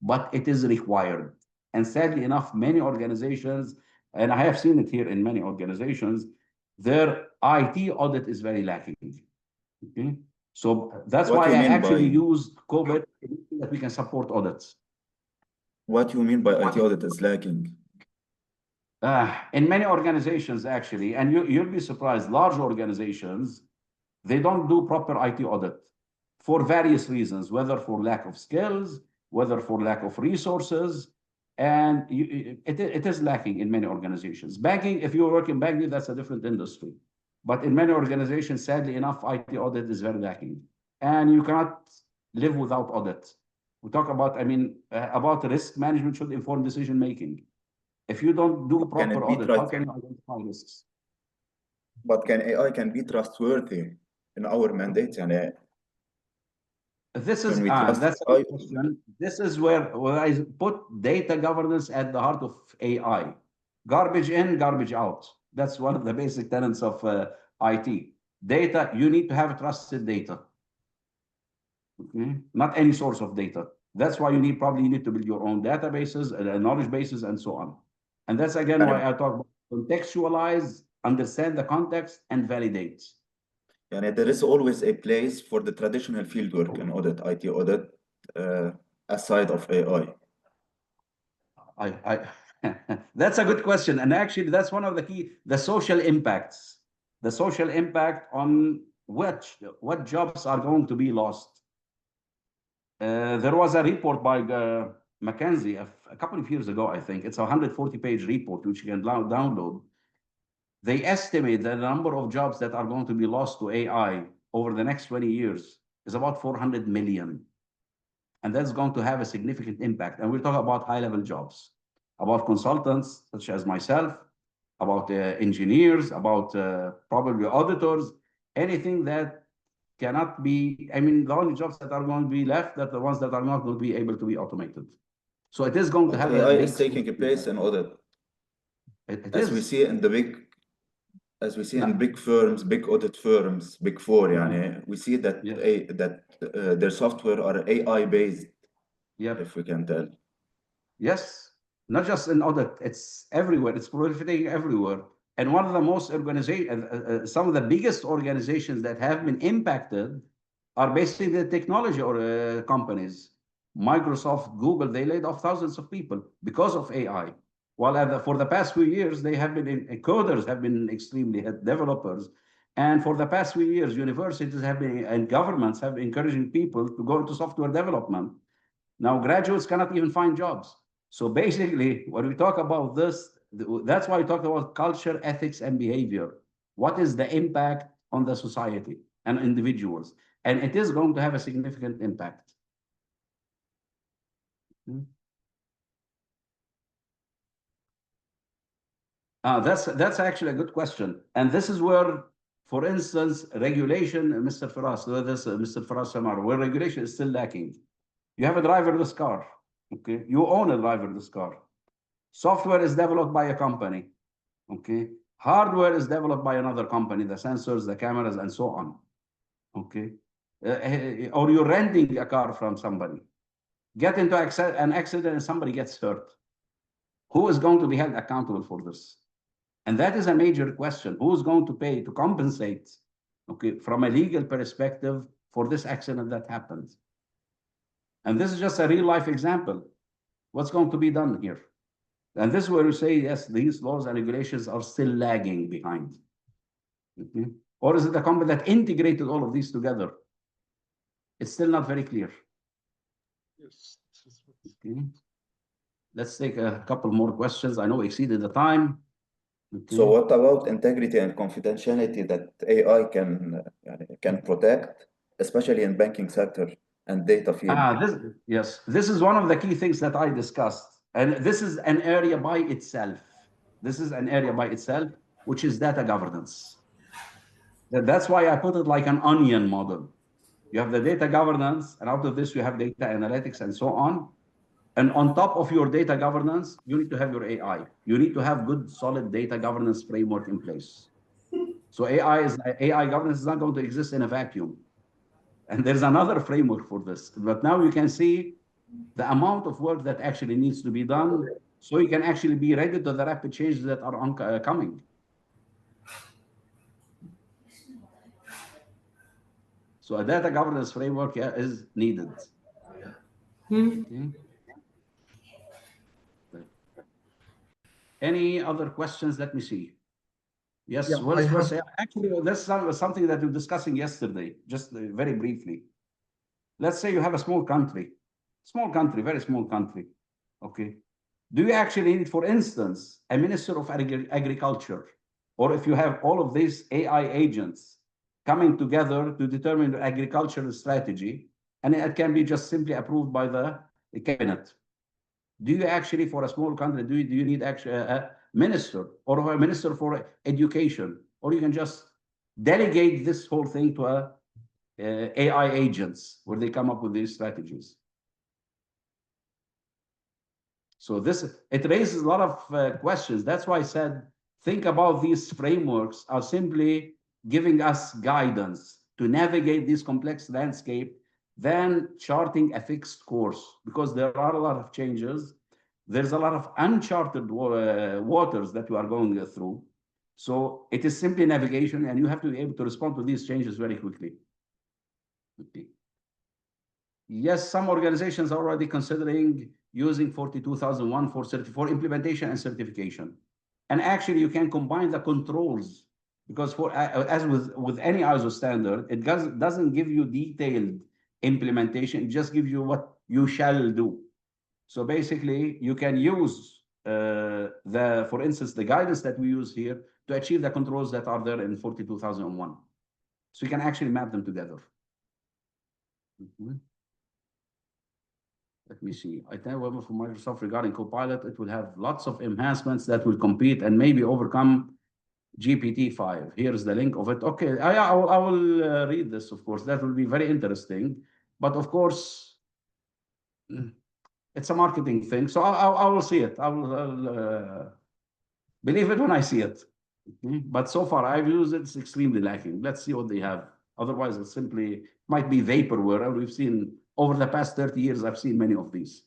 but it is required. And sadly enough, many organizations, and I have seen it here in many organizations, their IT audit is very lacking. Okay, so that's What why you I mean actually by- used COVID that we can support audits. What you mean by IT audit is lacking? In many organizations, actually, and you'll be surprised, large organizations, they don't do proper IT audit for various reasons, whether for lack of skills, whether for lack of resources, and it is lacking in many organizations. Banking, if you work in banking, that's a different industry. But in many organizations, sadly enough, IT audit is very lacking. And you cannot live without audit. We talk about, about risk management should inform decision making. If you don't do Can it proper be audit, how can you identify risks? But can AI be trustworthy in our mandate? And This is can we trust that's a AI? good question. This is where I put data governance at the heart of AI. Garbage in, garbage out. That's one of the basic tenets of IT. Data, you need to have trusted data. Okay? Not any source of data. That's why you probably need to build your own databases, knowledge bases, and so on. And that's again why I talk about contextualize, understand the context, and validate. And there is always a place for the traditional fieldwork in audit, IT audit, aside of AI. That's a good question. And actually, that's one of the key, the social impacts. The social impact on what jobs are going to be lost. There was a report by McKinsey a couple of years ago, I think. It's a 140-page report, which you can download. They estimate that the number of jobs that are going to be lost to AI over the next 20 years is about 400 million. And that's going to have a significant impact. And we'll talk about high-level jobs, about consultants such as myself, about engineers, about probably auditors, anything that cannot be, the only jobs that are going to be left are the ones that are not going to be able to be automated. So it is going to have AI a big is taking a place in audit. As we see in the big firms, big audit firms, big four, we see that their software are AI based. If we can tell. Yes, not just in audit, it's everywhere. It's proliferating everywhere. And one of the most some of the biggest organizations that have been impacted are basically the technology or companies. Microsoft, Google, they laid off thousands of people because of AI. While for the past few years, they have been coders have been extremely developers. And for the past few years, universities have been and governments have been encouraging people to go into software development. Now graduates cannot even find jobs. So basically, when we talk about this, that's why we talk about culture, ethics, and behavior. What is the impact on the society and individuals? And it is going to have a significant impact. That's actually a good question. And this is where, for instance, regulation, Mr. Faras, Mr. Faras Samar, where regulation is still lacking. You have a driverless car. Okay, you own a driverless car. Software is developed by a company. Okay, hardware is developed by another company, the sensors, the cameras, and so on. Okay, or you're renting a car from somebody. Get into an accident and somebody gets hurt. Who is going to be held accountable for this? And that is a major question. Who is going to pay to compensate, okay, from a legal perspective for this accident that happened? And this is just a real life example. What's going to be done here? And this is where we say, yes, these laws and regulations are still lagging behind. Okay. Or is it a company that integrated all of these together? It's still not very clear. Yes. Okay. let's take a couple more questions. I know we exceeded the time. Okay. So what about integrity and confidentiality that AI can protect, especially in banking sector and data field? Yes, this is one of the key things that I discussed. And this is an area by itself. This is an area by itself, which is data governance. That's why I put it like an onion model. You have the data governance, and out of this, you have data analytics and so on. And on top of your data governance, you need to have your AI. You need to have good, solid data governance framework in place. So AI governance is not going to exist in a vacuum. And there's another framework for this. But now you can see the amount of work that actually needs to be done so you can actually be ready to the rapid changes that are coming. So a data governance framework is needed. Okay. Any other questions? Let me see. Yes, yeah, well, actually, that's something that we were discussing yesterday, just very briefly. Let's say you have a small country, very small country. Okay. Do you actually need, for instance, a minister of agriculture? Or if you have all of these AI agents coming together to determine the agricultural strategy, and it can be just simply approved by the cabinet. Do you actually, for a small country, do you need actually a minister or a minister for education? Or you can just delegate this whole thing to AI agents where they come up with these strategies. So it raises a lot of questions. That's why I said, think about these frameworks are simply giving us guidance to navigate this complex landscape than charting a fixed course, because there are a lot of changes. There's a lot of uncharted waters that we are going through. So it is simply navigation, and you have to be able to respond to these changes very quickly. Okay. Yes, some organizations are already considering using 42001 for implementation and certification. And actually, you can combine the controls, because as with any ISO standard, it doesn't give you detailed implementation. It just gives you what you shall do. So basically, you can use for instance, the guidance that we use here to achieve the controls that are there in 42001. So you can actually map them together. Let me see. I tell you from Microsoft regarding Copilot, it will have lots of enhancements that will compete and maybe overcome GPT-5. Here's the link of it. Okay, I will read this, of course. That will be very interesting. But of course, it's a marketing thing. So I will see it. I'll believe it when I see it. But so far, I've used it. It's extremely lacking. Let's see what they have. Otherwise, it simply might be vaporware. And we've seen over the past 30 years, I've seen many of these.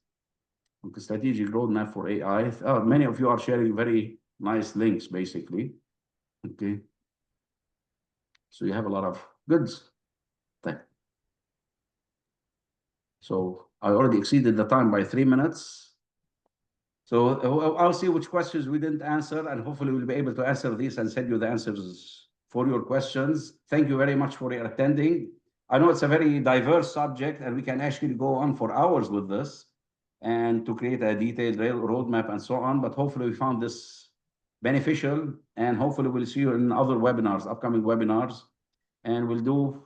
Okay, strategic roadmap for AI. Many of you are sharing very nice links, basically. Okay. So you have a lot of goods. So I already exceeded the time by 3 minutes. So I'll see which questions we didn't answer, and hopefully we'll be able to answer these and send you the answers for your questions. Thank you very much for your attending. I know it's a very diverse subject, and we can actually go on for hours with this and to create a detailed roadmap and so on, but hopefully we found this beneficial, and hopefully we'll see you in other webinars, upcoming webinars, and we'll do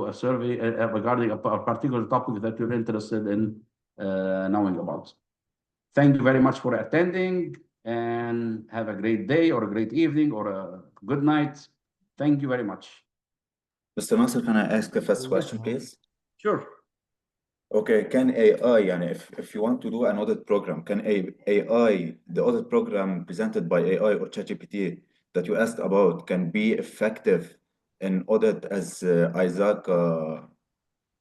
a survey regarding a particular topic that you're interested in knowing about. Thank you very much for attending, and have a great day or a great evening or a good night. Thank you very much. Mr. Nasser, can I ask a first question, please? Sure. Okay, can AI, if you want to do an audit program, can AI, the audit program presented by AI or ChatGPT that you asked about, can be effective in audit as Isaac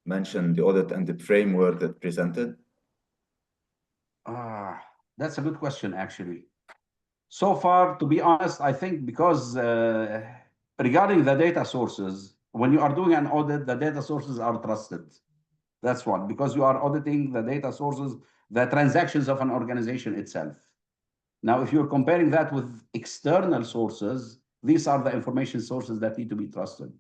mentioned, the audit and the framework that presented? That's a good question, actually. So far, to be honest, I think because regarding the data sources, when you are doing an audit, the data sources are trusted. That's one, because you are auditing the data sources, the transactions of an organization itself. Now, if you're comparing that with external sources, these are the information sources that need to be trusted.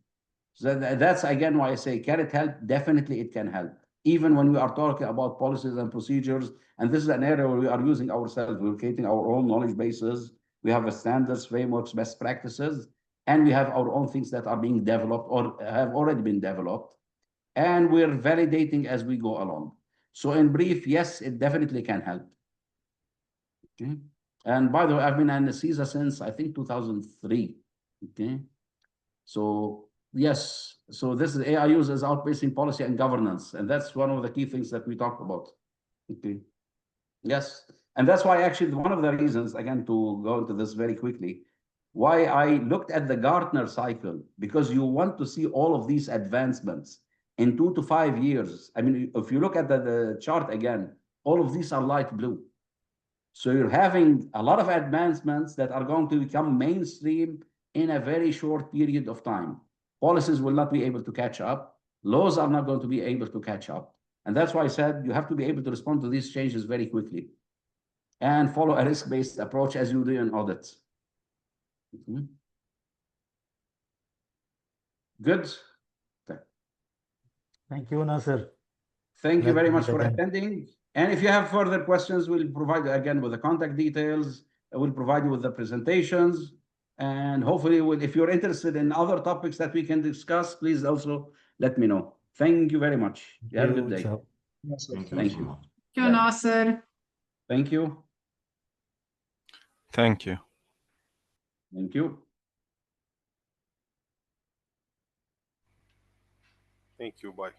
So that's again why I say, can it help? Definitely it can help. even when we are talking about policies and procedures. And this is an area where we are using ourselves. We're creating our own knowledge bases. We have a standards, frameworks, best practices, and we have our own things that are being developed or have already been developed. And we're validating as we go along. So in brief, yes, it definitely can help. Okay. And by the way, I've been an CISA since I think 2003. Okay. So yes, so this is AI use as outpacing policy and governance, and that's one of the key things that we talked about. Okay. Yes, and that's why actually one of the reasons, again, to go into this very quickly, why I looked at the Gartner cycle, because you want to see all of these advancements in 2 to 5 years. I mean, if you look at the chart again, all of these are light blue. So you're having a lot of advancements that are going to become mainstream in a very short period of time. Policies will not be able to catch up. Laws are not going to be able to catch up. And that's why I said you have to be able to respond to these changes very quickly and follow a risk-based approach as you do in audits. Good. Okay. Thank you, Nasser. Thank you Glad very to much meet for again. attending. And if you have further questions, we'll provide you again with the contact details. We'll provide you with the presentations. And hopefully, if you're interested in other topics that we can discuss, please also let me know. Thank you very much. You have a good day. Ciao. Thank you. Thank you, Nasser. Thank you. Thank you. Thank you. Thank you. Bye.